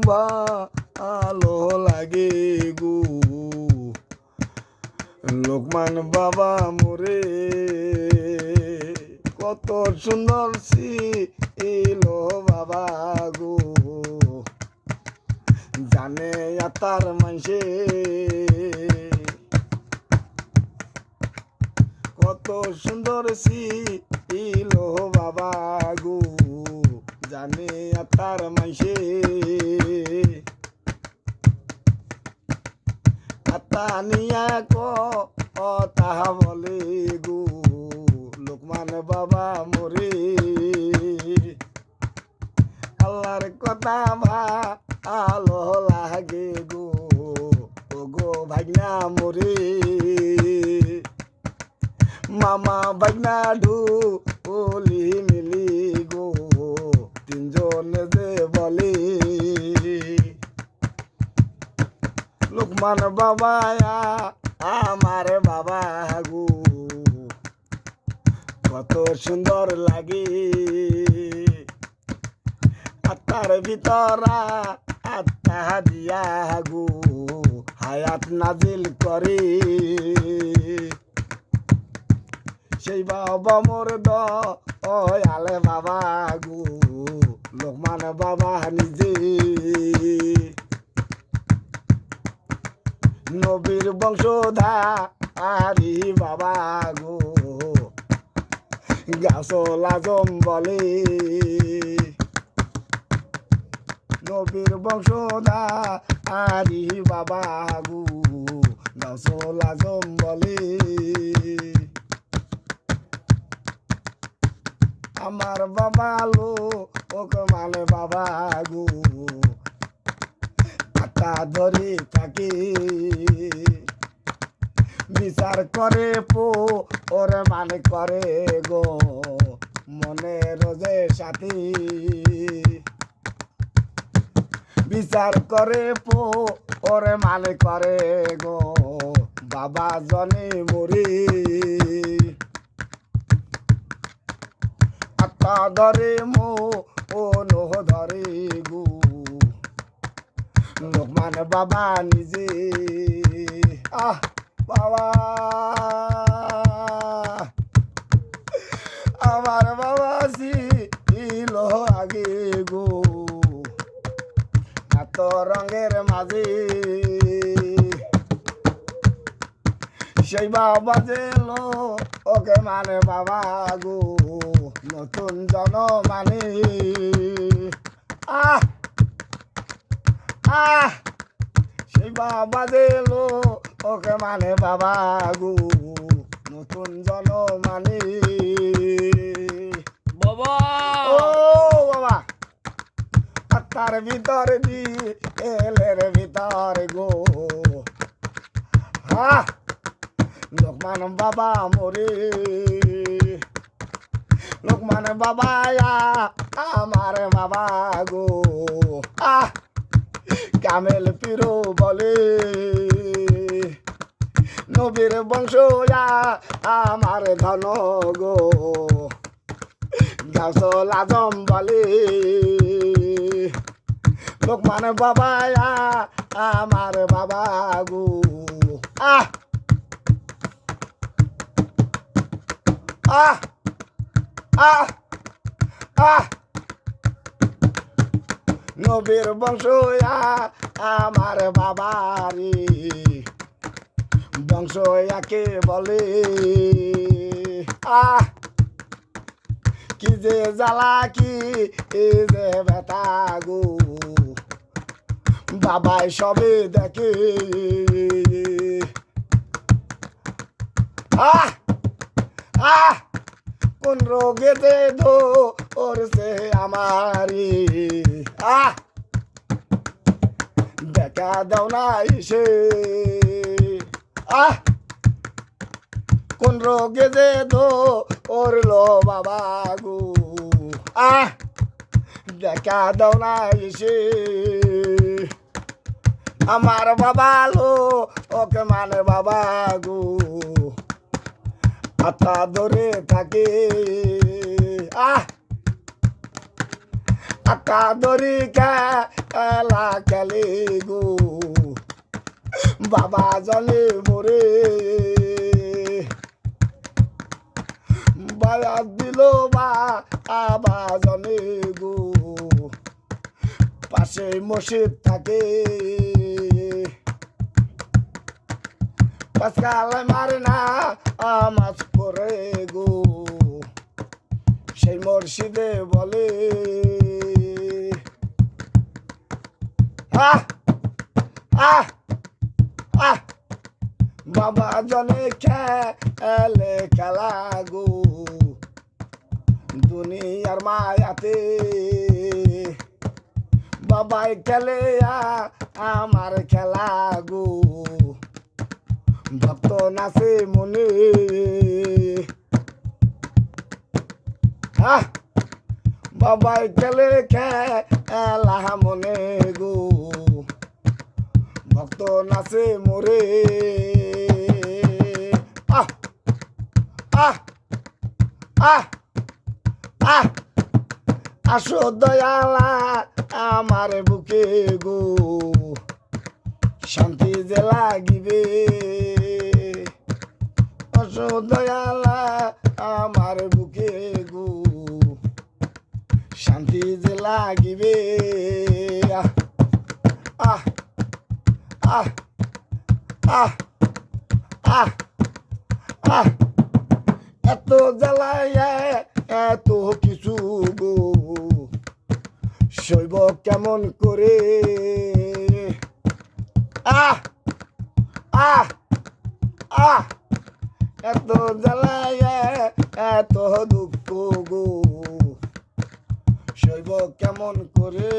ভালো লাগে গো লোকমান বাবা মোরে কত সুন্দর ছিল বাবা গো জানে তার মাঝে কত সুন্দর ছিল বাবা গো জানে তার মাঝে আতানিয়া কথা বলে গো লোকমান বাবা মোরে আল্লাহর কথা ভালো লাগে গো ও গো ভাগনা মোরে মামা ভাগনা ঢুলি মিলি গো তিনজনে যে বলে লোকমান বাবা আমার বাবা গো কত সুন্দর লাগে আত্মার ভিতরা আত্মা দিয়া গো হায়াত নাজিল করে সেই বাবা মোর দয়ালে বাবা গো লোকমান বাবা নিজে নবীর বংশধারী বাবা গো গাছল আজম বলে নবীর বংশধারী বাবা গো গাছল আজম বলে আমার বাবা ওকে মানে বাবা গো আটা ধরে থাকে বিচার করে ওরে মানে করে গো মনে রোজে সাথী বিচার করে ওরে মানে করে গো বাবা জনে মরি আত্মা ধরে ও নহ ধরে গো লোকমান বাবা নিজে বাবা আমার বাবা ছিল আগে গো এত রঙের মাঝে সেই বাবা যেল ওকে মানে বাবা গো নতুন জন মানে সেই বাবা যেল ওকে মানে বাবা গো নতুন জন মানে বাবা ও বাবা তার ভিতর দি এলের ভিতর গো লোকমান বাবা মোরে লোকমান বাবা আমার বাবা গো কামেল পিরো বলে নবীর বংশ আমার ধন গো গাছল আজম বলে লোকমান বাবা আমার বাবা গো নবীর বংশ আমার বাবারে বংশ একে বলে কি যে জ্বালা কি যে ব্যথা গো বাবাই সবে দেখে কোন রোগেতে ধরছে আমারি দেখা দাও না এসে কোন রোগে যে ধরলো বাবা গো দেখা দাও না এসে আমার বাবা ওকে মানে বাবা গো আতা ধরে থাকে আতা ধরি খেলা খেলে গো বাবা জলে মোরে বায়াত দিল বাবা জলে গো পাশে মসজিদ থাকে পাঁচকাল মারে না মাছ পরে গো সেই মসজিদে বলে আহ আহ আহ বাবা জনে খেলে খেলা গো দুনিয়ার মায়াতে বাবাই খেলে আমার খেলা গো ভক্ত নাচে মনে বাবাই খেলে খেলা মনে গো ভক্ত নাচে মোরে আহ আহ আহ আহ আসো দয়ালা আমার বুকে গো শান্তি যে লাগিবে আসো দয়ালা আমার বুকে গো শান্তি যে লাগিবে আহ আহ আহ আহ আহ আহ এত জ্বালায় এত কিছু গো শৈব কেমন করে আহ আহ আহ এত জ্বালায় এত দুঃখ গো শৈব কেমন করে